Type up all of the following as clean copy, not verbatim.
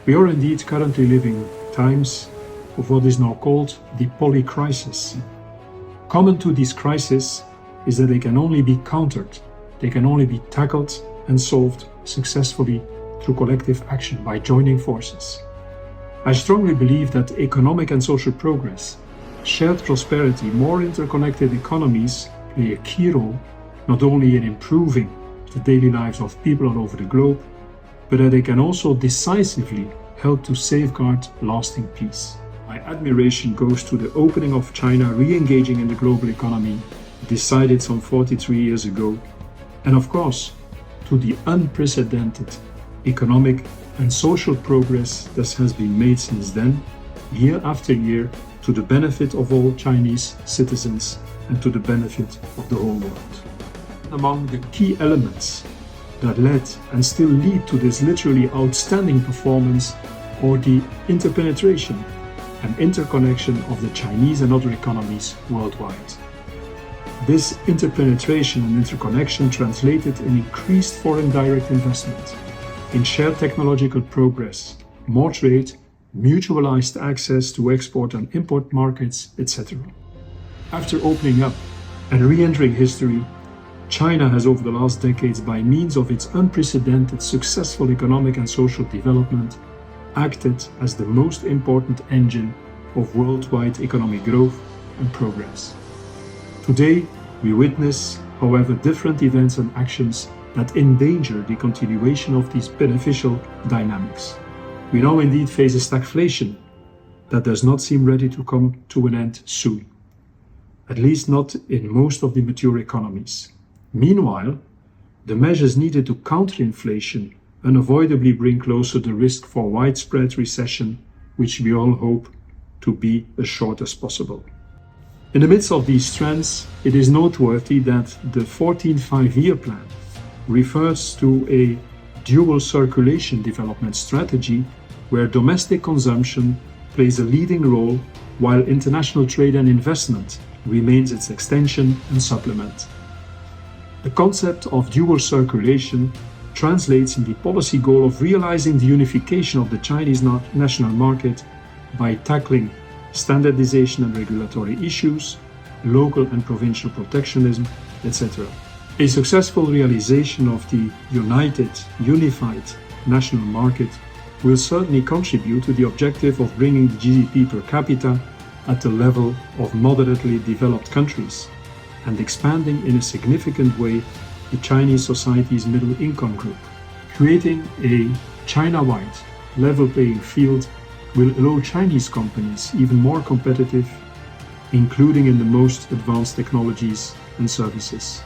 We are indeed currently living times of what is now called the polycrisis. Common to these crises is that they can only be countered, they can only be tackled and solved successfully through collective action by joining forces. I strongly believe that economic and social progress, shared prosperity, more interconnected economies play a key role not only in improving the daily lives of people all over the globe, but that they can also decisively help to safeguard lasting peace. My admiration goes to the opening of China re-engaging in the global economy, decided some 43 years ago, and of course, to the unprecedented economic and social progress that has been made since then, year after year, to the benefit of all Chinese citizens and to the benefit of the whole world. Among the key elements that led and still lead to this literally outstanding performance are the interpenetration and interconnection of the Chinese and other economies worldwide. This interpenetration and interconnection translated in increased foreign direct investment, in shared technological progress, more trade, mutualized access to export and import markets, etc. After opening up and re-entering history, China has over the last decades, by means of its unprecedented successful economic and social development, acted as the most important engine of worldwide economic growth and progress. Today, we witness, however, different events and actions that endanger the continuation of these beneficial dynamics. We now indeed face a stagflation that does not seem ready to come to an end soon, at least not in most of the mature economies. Meanwhile, the measures needed to counter inflation unavoidably bring closer the risk for widespread recession, which we all hope to be as short as possible. In the midst of these trends, it is noteworthy that the 14th Five-Year Plan refers to a dual circulation development strategy where domestic consumption plays a leading role while international trade and investment remains its extension and supplement. The concept of dual circulation translates in the policy goal of realizing the unification of the Chinese national market by tackling standardization and regulatory issues, local and provincial protectionism, etc. A successful realization of the unified national market will certainly contribute to the objective of bringing the GDP per capita at the level of moderately developed countries and expanding in a significant way the Chinese society's middle income group. Creating a China-wide level playing field will allow Chinese companies even more competitive, including in the most advanced technologies and services.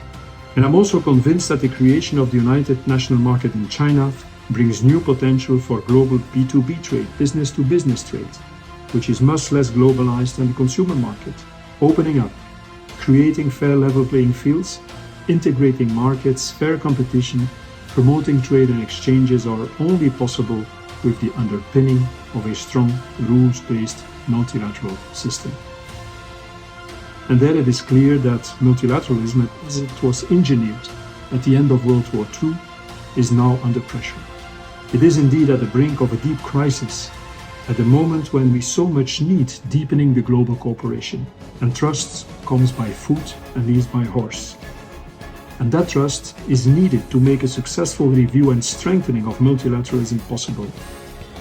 And I'm also convinced that the creation of the united national market in China brings new potential for global B2B trade, business-to-business trade, which is much less globalized than the consumer market, opening up, creating fair level playing fields, integrating markets, fair competition, promoting trade and exchanges are only possible with the underpinning of a strong rules-based multilateral system. And there it is clear that multilateralism, as it was engineered at the end of World War II, is now under pressure. It is indeed at the brink of a deep crisis, at the moment when we so much need deepening the global cooperation, and trust comes by foot and leads by horse. And that trust is needed to make a successful review and strengthening of multilateralism possible.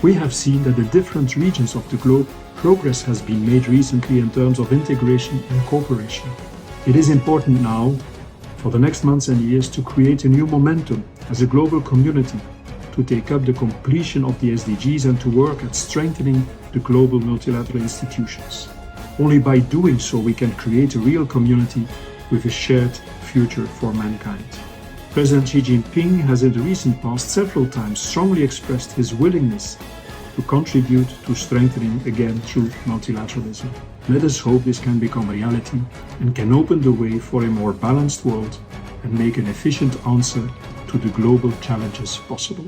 We have seen that in different regions of the globe, progress has been made recently in terms of integration and cooperation. It is important now, for the next months and years, to create a new momentum as a global community to take up the completion of the SDGs and to work at strengthening the global multilateral institutions. Only by doing so we can create a real community with a shared future for mankind. President Xi Jinping has in the recent past several times strongly expressed his willingness to contribute to strengthening again through multilateralism. Let us hope this can become reality and can open the way for a more balanced world and make an efficient answer to the global challenges possible.